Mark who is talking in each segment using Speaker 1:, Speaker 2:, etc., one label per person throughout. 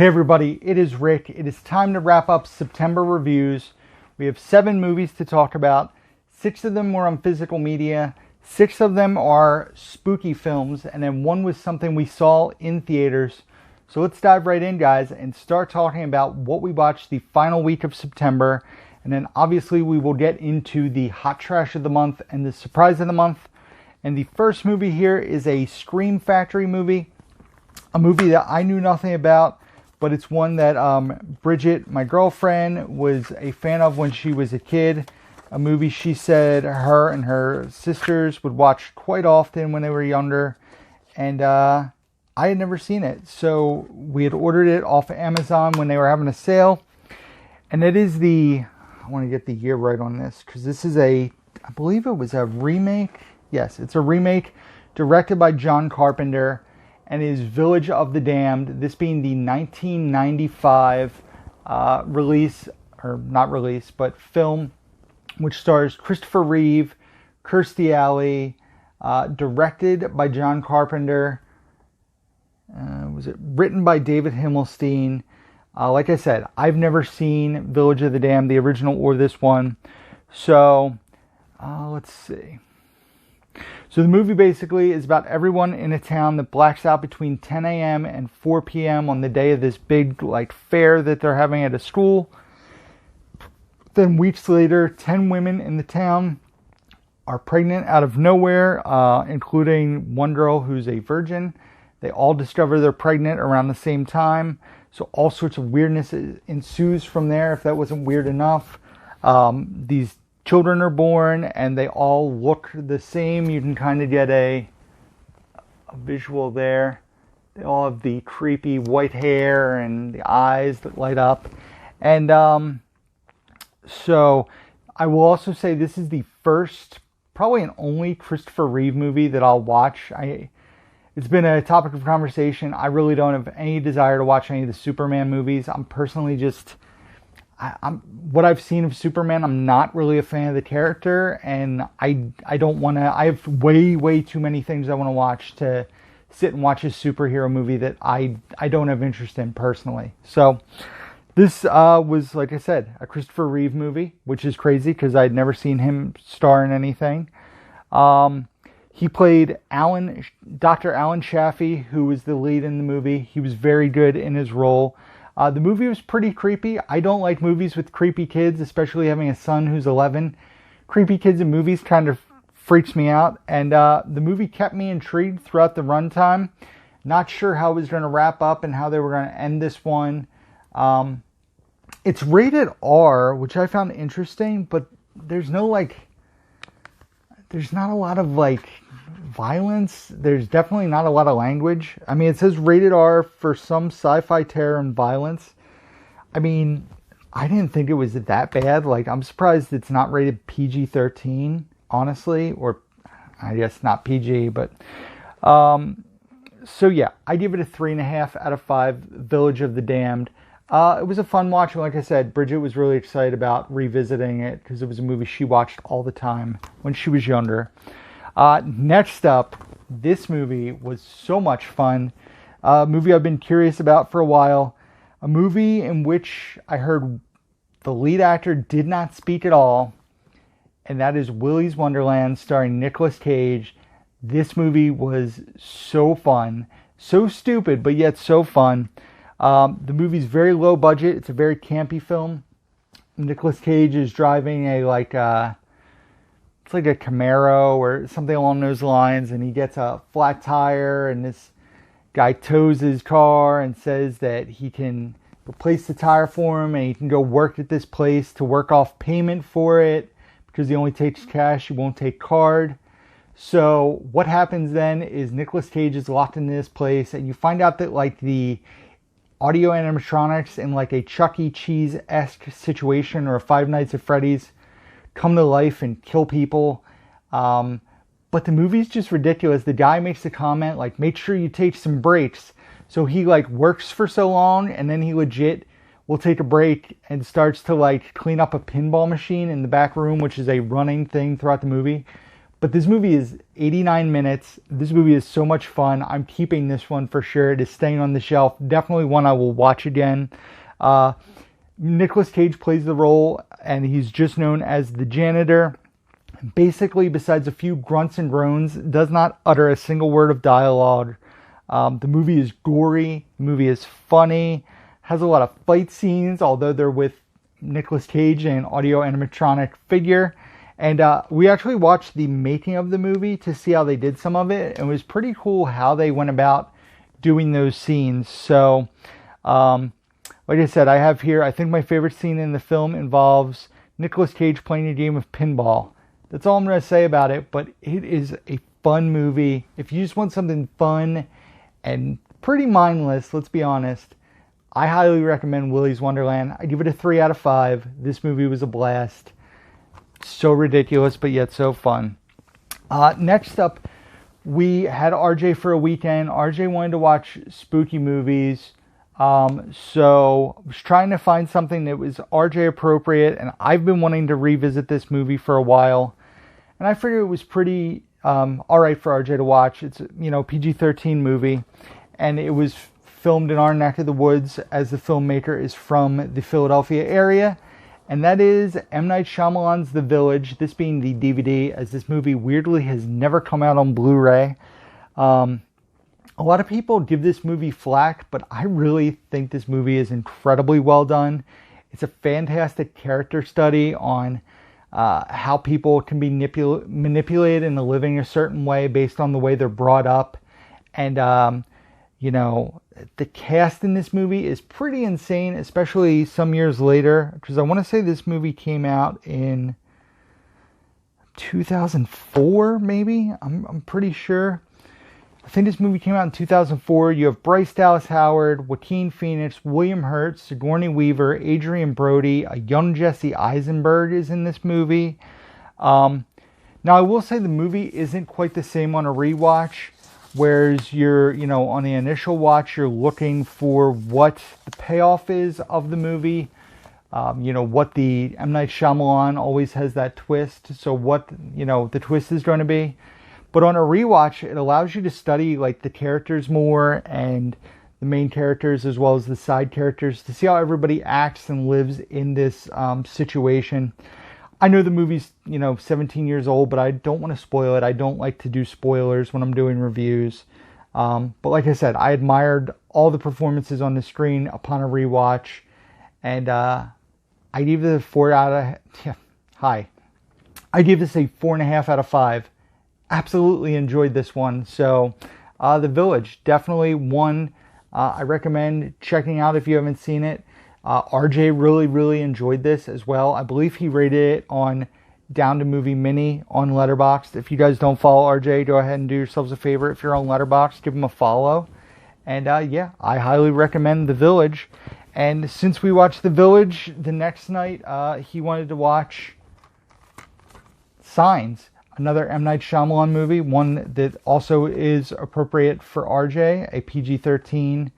Speaker 1: Hey everybody, it is Rick. It is time to wrap up September reviews. We have 7 movies to talk about. 6 of them were on physical media. 6 of them are spooky films, and then 1 was something we saw in theaters. So let's dive right in, guys, and start talking about what we watched the final week of September. And then obviously we will get into the hot trash of the month and the surprise of the month. And the first movie here is a Scream Factory movie. A movie that I knew nothing about, but it's one that Bridget, my girlfriend, was a fan of when she was a kid. A movie she said her and her sisters would watch quite often when they were younger. And I had never seen it. So we had ordered it off of Amazon when they were having a sale. And it is I want to get the year right on this, because this is I believe it was a remake. Yes, it's a remake directed by John Carpenter. And is Village of the Damned, this being the 1995 release, or not release, but film, which stars Christopher Reeve, Kirstie Alley, directed by John Carpenter. Was it written by David Himmelstein? Like I said, I've never seen Village of the Damned, the original or this one. So, let's see. So the movie basically is about everyone in a town that blacks out between 10 a.m. and 4 p.m. on the day of this big fair that they're having at a school. Then weeks later, 10 women in the town are pregnant out of nowhere, including one girl who's a virgin. They all discover they're pregnant around the same time. So all sorts of weirdness ensues from there, if that wasn't weird enough. These children are born and they all look the same. You can kind of get a visual there. They all have the creepy white hair and the eyes that light up. And so I will also say this is the first, probably and only Christopher Reeve movie that I'll watch. It's been a topic of conversation. I really don't have any desire to watch any of the Superman movies. I'm personally just... what I've seen of Superman, I'm not really a fan of the character, and I don't want to. I have way too many things I want to watch to sit and watch a superhero movie that I don't have interest in personally. So this was, like I said, a Christopher Reeve movie, which is crazy because I'd never seen him star in anything. He played Dr. Alan Chaffee, who was the lead in the movie. He was very good in his role. The movie was pretty creepy. I don't like movies with creepy kids, especially having a son who's 11. Creepy kids in movies kind of freaks me out. And the movie kept me intrigued throughout the runtime. Not sure how it was going to wrap up and how they were going to end this one. It's rated R, which I found interesting, but there's not a lot of violence. There's definitely not a lot of language. I mean, it says rated R for some sci-fi terror and violence. I mean, I didn't think it was that bad. I'm surprised it's not rated PG-13, honestly, or I guess not PG, but so yeah, I give it a 3.5 out of 5. Village of the Damned. It was a fun watch. Like I said, Bridget was really excited about revisiting it because it was a movie she watched all the time when she was younger. Next up, this movie was so much fun. A movie I've been curious about for a while. A movie in which I heard the lead actor did not speak at all. And that is Willys Wonderland, starring Nicolas Cage. This movie was so fun. So stupid, but yet so fun. The movie's very low budget. It's a very campy film. Nicolas Cage is driving it's like a Camaro or something along those lines, and he gets a flat tire, and this guy tows his car and says that he can replace the tire for him and he can go work at this place to work off payment for it because he only takes cash, he won't take card. So what happens then is Nicolas Cage is locked in this place, and you find out that the audio animatronics in a Chuck E. Cheese-esque situation or a Five Nights at Freddy's come to life and kill people. But the movie's just ridiculous. The guy makes the comment, make sure you take some breaks. So he, works for so long, and then he legit will take a break and starts to, clean up a pinball machine in the back room, which is a running thing throughout the movie. But this movie is 89 minutes. This movie is so much fun. I'm keeping this one for sure. It is staying on the shelf. Definitely one I will watch again. Nicolas Cage plays the role, and he's just known as the janitor. Basically, besides a few grunts and groans, does not utter a single word of dialogue. The movie is gory. The movie is funny. Has a lot of fight scenes, although they're with Nicolas Cage and audio animatronic figure. And we actually watched the making of the movie to see how they did some of it. It was pretty cool how they went about doing those scenes. So, like I said, I have here, I think my favorite scene in the film involves Nicolas Cage playing a game of pinball. That's all I'm going to say about it, but it is a fun movie. If you just want something fun and pretty mindless, let's be honest, I highly recommend Willys Wonderland. I give it a 3 out of 5. This movie was a blast. So ridiculous, but yet so fun. Next up, we had RJ for a weekend. RJ wanted to watch spooky movies. So I was trying to find something that was RJ appropriate, and I've been wanting to revisit this movie for a while. And I figured it was pretty alright for RJ to watch. It's, PG-13 movie, and it was filmed in our neck of the woods, as the filmmaker is from the Philadelphia area. And that is M. Night Shyamalan's The Village, this being the DVD, as this movie weirdly has never come out on Blu-ray. A lot of people give this movie flack, but I really think this movie is incredibly well done. It's a fantastic character study on how people can be manipulated into living a certain way based on the way they're brought up. And, the cast in this movie is pretty insane, especially some years later, because I want to say this movie came out in 2004, maybe? I'm pretty sure. I think this movie came out in 2004. You have Bryce Dallas Howard, Joaquin Phoenix, William Hurt, Sigourney Weaver, Adrian Brody, a young Jesse Eisenberg is in this movie. Now, I will say the movie isn't quite the same on a rewatch. Whereas you're, on the initial watch, you're looking for what the payoff is of the movie. What the M. Night Shyamalan always has that twist. So what, the twist is going to be. But on a rewatch, it allows you to study like the characters more and the main characters as well as the side characters to see how everybody acts and lives in this situation. I know the movie's, 17 years old, but I don't want to spoil it. I don't like to do spoilers when I'm doing reviews. But like I said, I admired all the performances on the screen upon a rewatch. And I gave this I gave this a 4.5 out of 5. Absolutely enjoyed this one. So, The Village, definitely one I recommend checking out if you haven't seen it. RJ really, really enjoyed this as well. I believe he rated it on Down to Movie Mini on Letterboxd. If you guys don't follow RJ, go ahead and do yourselves a favor. If you're on Letterboxd, give him a follow. And I highly recommend The Village. And since we watched The Village, the next night he wanted to watch Signs, another M. Night Shyamalan movie, one that also is appropriate for RJ, a PG-13.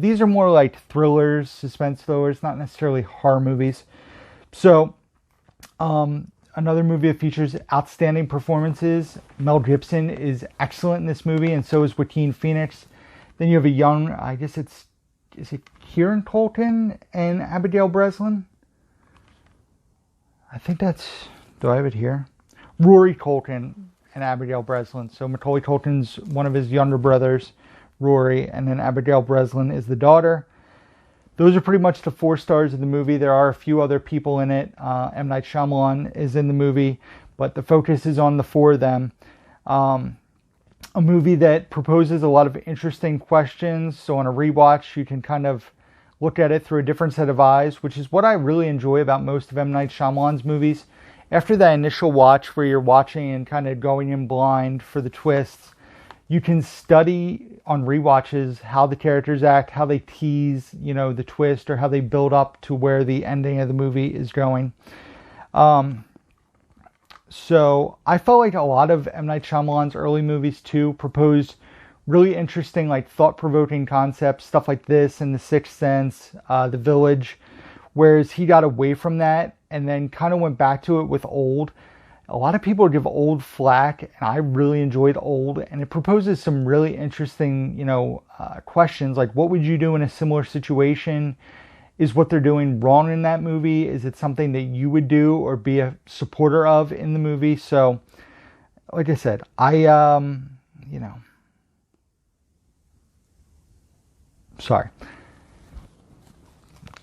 Speaker 1: These are more like thrillers, suspense thrillers, not necessarily horror movies. So, another movie that features outstanding performances. Mel Gibson is excellent in this movie, and so is Joaquin Phoenix. Then you have a young, is it Kieran Culkin and Abigail Breslin? I think do I have it here? Rory Culkin and Abigail Breslin. So Macaulay Culkin's one of his younger brothers, Rory, and then Abigail Breslin is the daughter. Those are pretty much the 4 stars of the movie. There are a few other people in it. M. Night Shyamalan is in the movie, but the focus is on the 4 of them. A movie that proposes a lot of interesting questions. So on a rewatch, you can kind of look at it through a different set of eyes, which is what I really enjoy about most of M. Night Shyamalan's movies. After that initial watch where you're watching and kind of going in blind for the twists, you can study on rewatches how the characters act, how they tease, the twist, or how they build up to where the ending of the movie is going. So I felt like a lot of M. Night Shyamalan's early movies too proposed really interesting, like thought-provoking concepts, stuff like this and The Sixth Sense, The Village, whereas he got away from that and then kind of went back to it with Old. A lot of people give Old flack, and I really enjoyed Old, and it proposes some really interesting, questions like, what would you do in a similar situation? Is what they're doing wrong in that movie? Is it something that you would do or be a supporter of in the movie? So, like I said, sorry.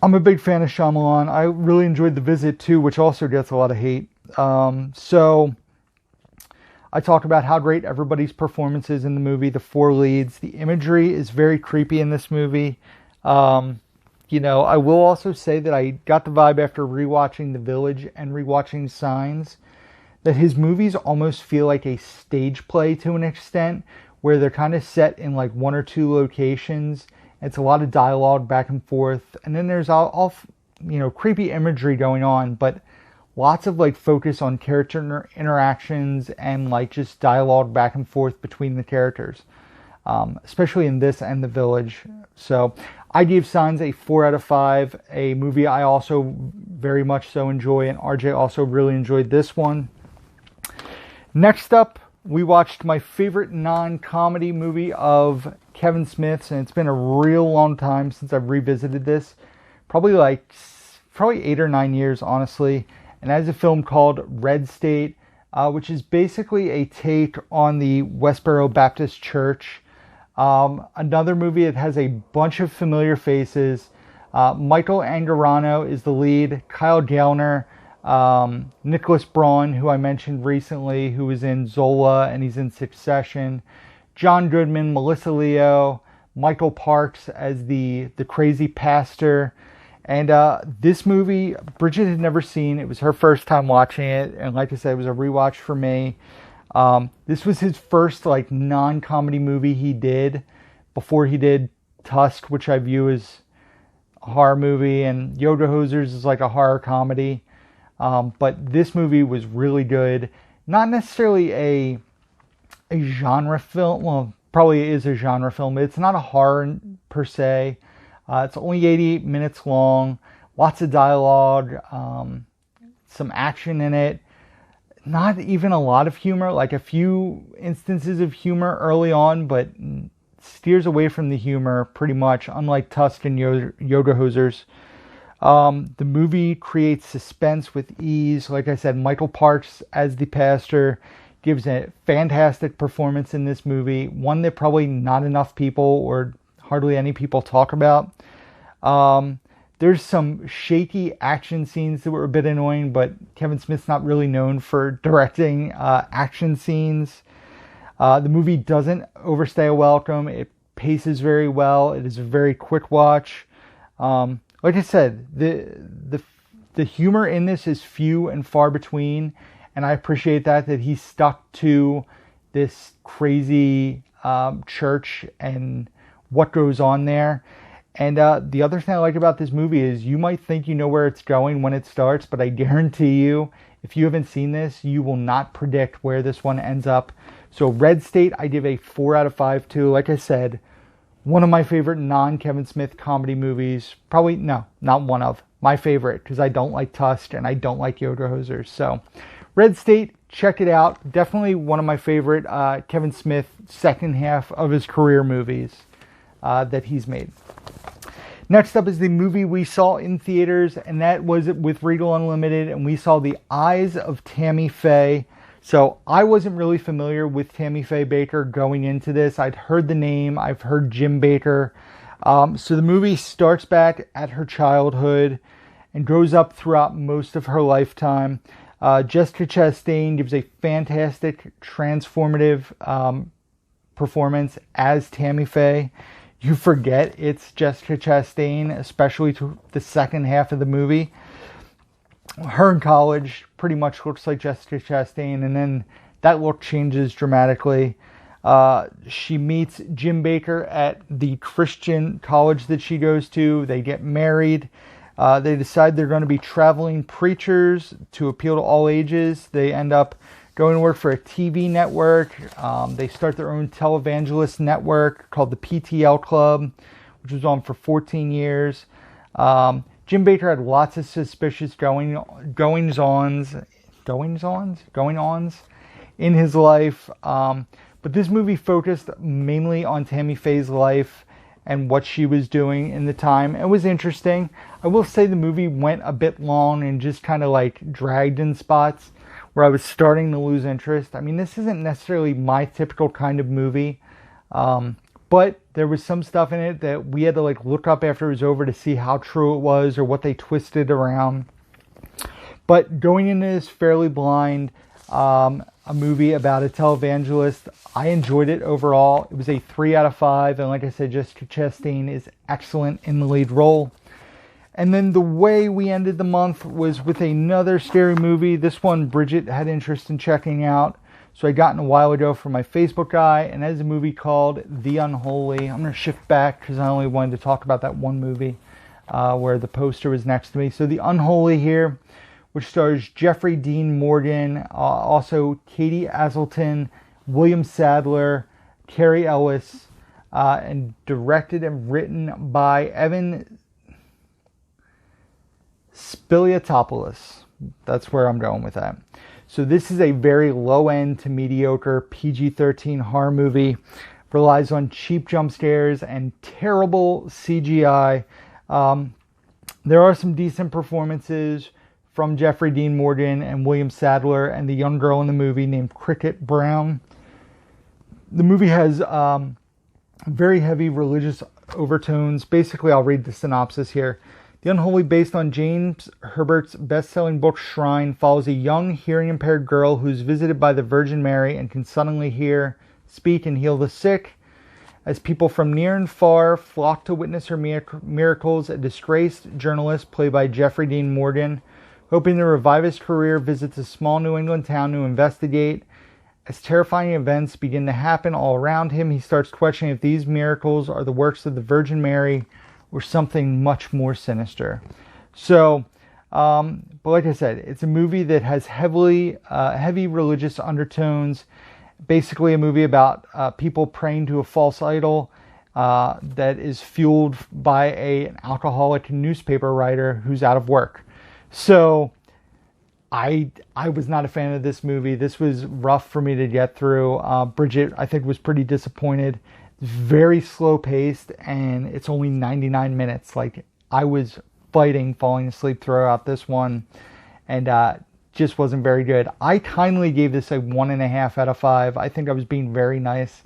Speaker 1: I'm a big fan of Shyamalan. I really enjoyed The Visit too, which also gets a lot of hate. So I talk about how great everybody's performance is in the movie, the 4 leads. The imagery is very creepy in this movie. I will also say that I got the vibe after rewatching The Village and rewatching Signs that his movies almost feel like a stage play to an extent, where they're kind of set in like 1 or 2 locations. It's a lot of dialogue back and forth, and then there's all creepy imagery going on, but lots of like focus on character interactions and like just dialogue back and forth between the characters, especially in this and The Village. So I gave Signs a 4 out of 5, a movie I also very much so enjoy, and RJ also really enjoyed this one. Next up, we watched my favorite non-comedy movie of Kevin Smith's, and it's been a real long time since I've revisited this. Probably 8 or 9 years, honestly. And that is a film called Red State, which is basically a take on the Westboro Baptist Church. Another movie that has a bunch of familiar faces. Michael Angarano is the lead. Kyle Gallner, Nicholas Braun, who I mentioned recently, who was in Zola and he's in Succession. John Goodman, Melissa Leo, Michael Parks as the crazy pastor. And this movie, Bridget had never seen. It was her first time watching it. And like I said, it was a rewatch for me. This was his first non-comedy movie he did before he did Tusk, which I view as a horror movie. And Yoga Hosers is like a horror comedy. But this movie was really good. Not necessarily a genre film. Well, probably is a genre film, but it's not a horror per se. It's only 88 minutes long, lots of dialogue, some action in it, not even a lot of humor, like a few instances of humor early on, but steers away from the humor pretty much, unlike Tusk and Yoga Hosers. The movie creates suspense with ease. Like I said, Michael Parks as the pastor gives a fantastic performance in this movie, one that probably not enough people or hardly any people talk about. There's some shaky action scenes that were a bit annoying, but Kevin Smith's not really known for directing action scenes. The movie doesn't overstay a welcome. It paces very well. It is a very quick watch. Like I said, the humor in this is few and far between, and I appreciate that he stuck to this crazy church and what goes on there. And the other thing I like about this movie is you might think you know where it's going when it starts, but I guarantee you, if you haven't seen this, you will not predict where this one ends up. So Red State, I give a 4 out of 5 too. Like I said, one of my favorite non-Kevin Smith comedy movies. Probably, no, not one of. My favorite, because I don't like Tusk and I don't like Yoga Hosers. So Red State, check it out. Definitely one of my favorite Kevin Smith second half of his career movies that he's made. Next up is the movie we saw in theaters, and that was with Regal Unlimited, and we saw The Eyes of Tammy Faye. So I wasn't really familiar with Tammy Faye Bakker going into this. I'd heard the name. I've heard Jim Bakker. So the movie starts back at her childhood and goes up throughout most of her lifetime. Jessica Chastain gives a fantastic, transformative performance as Tammy Faye. You forget it's Jessica Chastain, especially to the second half of the movie. Her in college pretty much looks like Jessica Chastain, and then that look changes dramatically. She meets Jim Bakker at the Christian college that she goes to. They get married. They decide they're going to be traveling preachers to appeal to all ages. They end up going to work for a TV network. They start their own televangelist network called the PTL Club, which was on for 14 years. Jim Bakker had lots of suspicious goings-ons going-ons in his life. But this movie focused mainly on Tammy Faye's life and what she was doing in the time. It was interesting. I will say the movie went a bit long and just kind of like dragged in spots where I was starting to lose interest. I mean, this isn't necessarily my typical kind of movie, but there was some stuff in it that we had to like look up after it was over to see how true it was or what they twisted around. But going into this fairly blind, a movie about a televangelist, I enjoyed it overall. It was a 3 out of 5, and like I said, Jessica Chastain is excellent in the lead role. And then the way we ended the month was with another scary movie. This one Bridget had interest in checking out, so I got in a while ago from my Facebook guy, and that is a movie called The Unholy. I'm going to shift back because I only wanted to talk about that one movie where the poster was next to me. So The Unholy here, which stars Jeffrey Dean Morgan, also Katie Aselton, William Sadler, Carrie Ellis, and directed and written by Evan Spiliotopoulos. That's where I'm going with that. So this is a very low-end to mediocre PG-13 horror movie. Relies on cheap jump scares and terrible CGI. There are some decent performances from Jeffrey Dean Morgan and William Sadler and the young girl in the movie named Cricket Brown. The movie has very heavy religious overtones. Basically, I'll read the synopsis here. The Unholy, based on James Herbert's best-selling book Shrine, follows a young hearing-impaired girl who is visited by the Virgin Mary and can suddenly hear, speak, and heal the sick. As people from near and far flock to witness her miracles, a disgraced journalist, played by Jeffrey Dean Morgan, hoping to revive his career, visits a small New England town to investigate. As terrifying events begin to happen all around him, he starts questioning if these miracles are the works of the Virgin Mary or something much more sinister. So, but like I said, it's a movie that has heavy religious undertones. Basically a movie about people praying to a false idol that is fueled by an alcoholic newspaper writer who's out of work. So I was not a fan of this movie. This was rough for me to get through. Bridget, I think, was pretty disappointed. It's very slow paced and it's only 99 minutes. Like, I was fighting falling asleep throughout this one, and just wasn't very good. I kindly gave this a 1.5 out of 5. I think I was being very nice.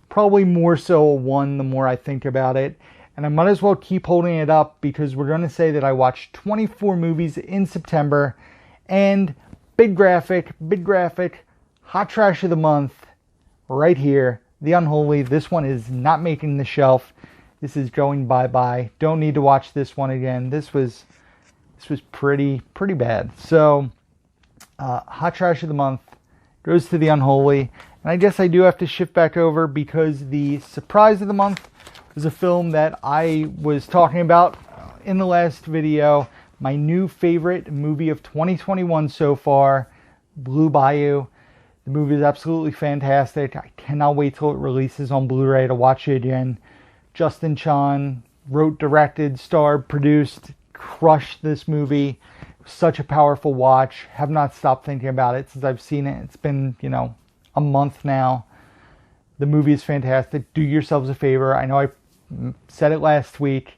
Speaker 1: Probably more so a 1 the more I think about it. And I might as well keep holding it up because we're going to say that I watched 24 movies in September. And big graphic, hot trash of the month right here. The Unholy. This one is not making the shelf. This is going bye-bye. Don't need to watch this one again. This was pretty bad. So, hot trash of the month goes to The Unholy. And I guess I do have to shift back over because the surprise of the month was a film that I was talking about in the last video. My new favorite movie of 2021 so far, Blue Bayou. The movie is absolutely fantastic. I cannot wait till it releases on Blu-ray to watch it again. Justin Chon wrote, directed, starred, produced, crushed this movie. Such a powerful watch. Have not stopped thinking about it since I've seen it. It's been, a month now. The movie is fantastic. Do yourselves a favor. I know I said it last week.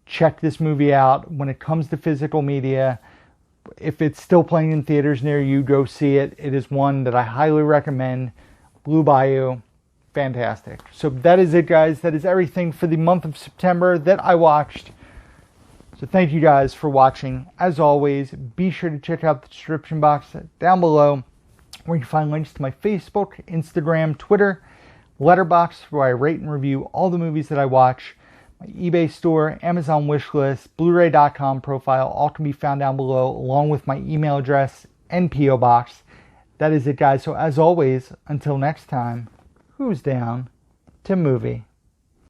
Speaker 1: Check this movie out. When it comes to physical media, if it's still playing in theaters near you, go see it. It is one that I highly recommend. Blue Bayou, fantastic. So that is it, guys. That is everything for the month of September that I watched. So thank you guys for watching. As always, be sure to check out the description box down below where you can find links to my Facebook, Instagram, Twitter, Letterboxd, where I rate and review all the movies that I watch. My eBay store, Amazon wishlist, Blu-ray.com profile, all can be found down below, along with my email address and P.O. box. That is it, guys. So as always, until next time, who's down to movie?